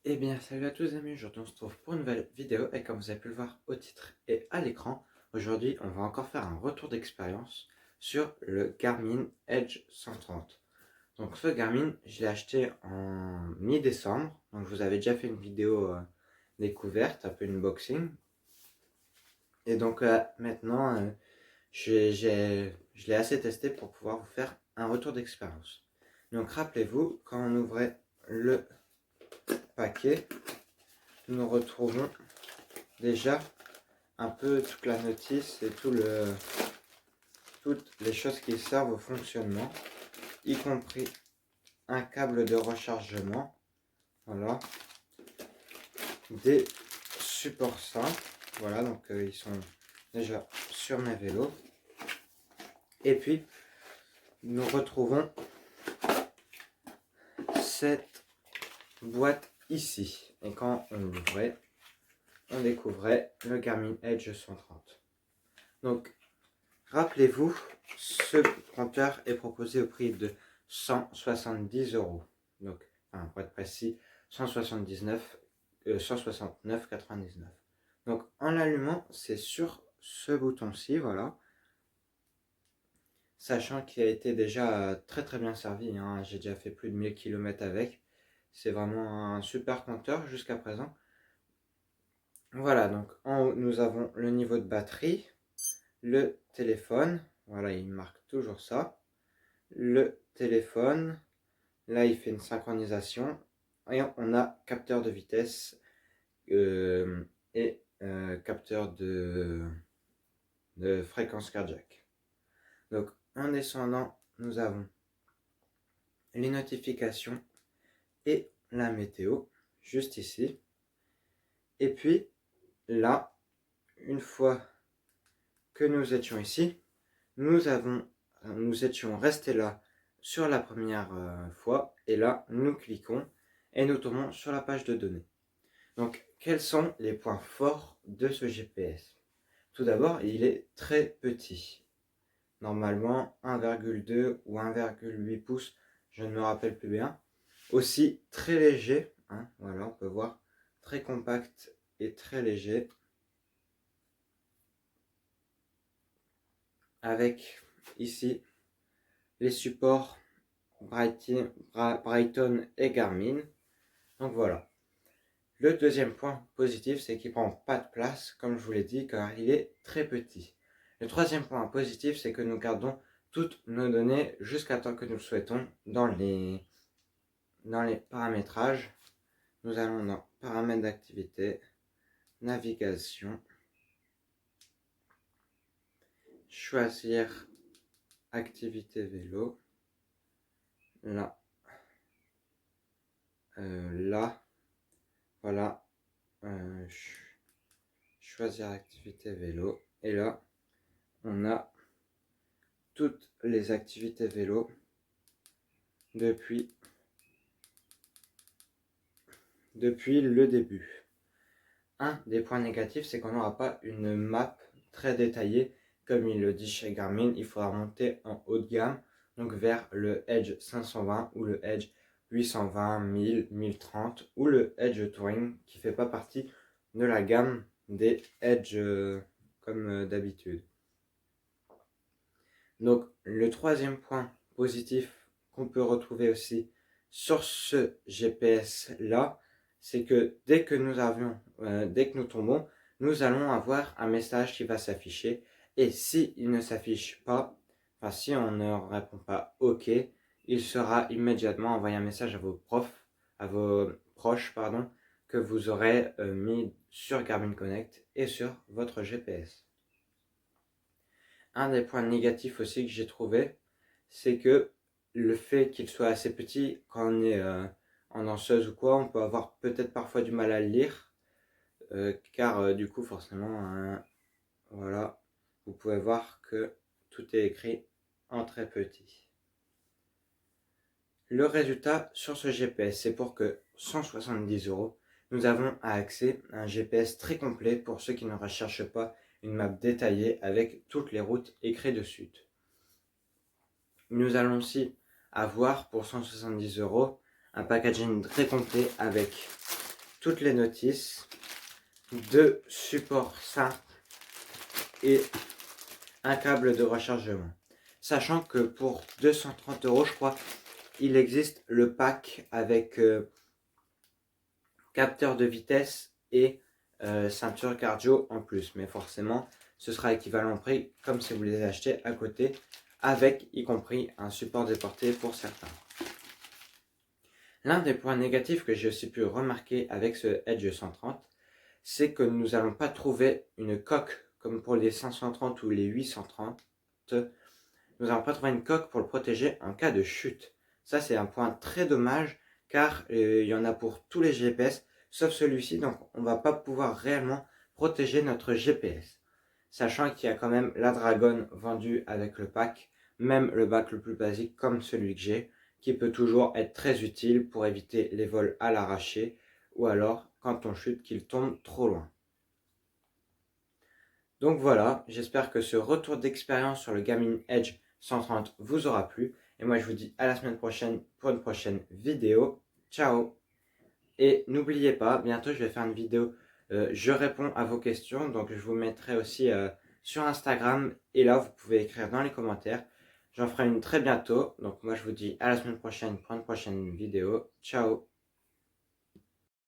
Eh bien, salut à tous les amis, aujourd'hui on se retrouve pour une nouvelle vidéo et comme vous avez pu le voir au titre et à l'écran, aujourd'hui on va encore faire un retour d'expérience sur le Garmin Edge 130. Donc ce Garmin, je l'ai acheté en mi-décembre, donc je vous avais déjà fait une vidéo découverte, un peu une unboxing. Et donc maintenant, je l'ai assez testé pour pouvoir vous faire un retour d'expérience. Donc rappelez-vous, quand on ouvrait le paquet, nous retrouvons déjà un peu toute la notice et toutes les choses qui servent au fonctionnement, y compris un câble de rechargement, voilà, des supports simples, voilà, donc ils sont déjà sur mes vélos. Et puis nous retrouvons cette boîte ici, et quand on l'ouvrait, on découvrait le Garmin Edge 130. Donc rappelez-vous, ce compteur est proposé au prix de 170 €. Donc, enfin, pour être précis, 169,99 €. Donc, en l'allumant, c'est sur ce bouton-ci, voilà. Sachant qu'il a été déjà très bien servi, hein. J'ai déjà fait plus de 1000 km avec. C'est vraiment un super compteur jusqu'à présent. Voilà, donc en haut, nous avons le niveau de batterie, le téléphone, voilà, il marque toujours ça. Le téléphone, là il fait une synchronisation et on a capteur de vitesse et capteur de fréquence cardiaque. Donc en descendant, nous avons les notifications et la météo juste ici. Et puis là, une fois que nous étions ici, nous étions restés là sur la première fois, et là nous cliquons et nous tombons sur la page de données. Donc quels sont les points forts de ce GPS? Tout d'abord, il est très petit, normalement 1,2 ou 1,8 pouces, je ne me rappelle plus bien. Aussi très léger, hein, voilà, on peut voir, très compact et très léger, avec ici les supports Brighton et Garmin. Donc voilà. Le deuxième point positif, c'est qu'il ne prend pas de place, comme je vous l'ai dit, car il est très petit. Le troisième point positif, c'est que nous gardons toutes nos données jusqu'à temps que nous le souhaitons dans les paramétrages. Nous allons dans paramètres d'activité, navigation, choisir activité vélo, là, là, voilà, choisir activité vélo, et là on a toutes les activités vélo depuis le début. Un des points négatifs, c'est qu'on n'aura pas une map très détaillée comme il le dit chez Garmin. Il faudra monter en haut de gamme, donc vers le Edge 520 ou le Edge 820, 1000, 1030 ou le Edge Touring qui ne fait pas partie de la gamme des Edge comme d'habitude. Donc le troisième point positif qu'on peut retrouver aussi sur ce GPS là, c'est que dès que nous tombons, nous allons avoir un message qui va s'afficher, et si il ne s'affiche pas, enfin si on ne répond pas OK, il sera immédiatement envoyé un message à vos proches pardon, que vous aurez mis sur Garmin Connect et sur votre GPS. Un des points négatifs aussi que j'ai trouvé, c'est que le fait qu'il soit assez petit, quand on est en danseuse ou quoi, on peut avoir peut-être parfois du mal à le lire, car du coup forcément, voilà, vous pouvez voir que tout est écrit en très petit. Le résultat sur ce GPS, c'est pour que 170 €, nous avons accès à un GPS très complet pour ceux qui ne recherchent pas une map détaillée avec toutes les routes écrites dessus. Nous allons aussi avoir pour 170 € un packaging très complet avec toutes les notices, 2 supports sains et un câble de rechargement. Sachant que pour 230 €, je crois, il existe le pack avec capteur de vitesse et ceinture cardio en plus. Mais forcément, ce sera équivalent prix comme si vous les achetez à côté, avec y compris un support déporté pour certains. L'un des points négatifs que j'ai aussi pu remarquer avec ce Edge 130, c'est que nous n'allons pas trouver une coque comme pour les 530 ou les 830. Nous n'allons pas trouver une coque pour le protéger en cas de chute. Ça, c'est un point très dommage car il y en a pour tous les GPS sauf celui-ci, donc on ne va pas pouvoir réellement protéger notre GPS. Sachant qu'il y a quand même la Dragon vendue avec le pack, même le pack le plus basique comme celui que j'ai, qui peut toujours être très utile pour éviter les vols à l'arraché ou alors quand on chute qu'il tombe trop loin. Donc voilà, j'espère que ce retour d'expérience sur le Garmin Edge 130 vous aura plu. Et moi je vous dis à la semaine prochaine pour une prochaine vidéo. Ciao! Et n'oubliez pas, bientôt je vais faire une vidéo, je réponds à vos questions. Donc je vous mettrai aussi sur Instagram. Et là vous pouvez écrire dans les commentaires. J'en ferai une très bientôt. Donc moi je vous dis à la semaine prochaine pour une prochaine vidéo. Ciao!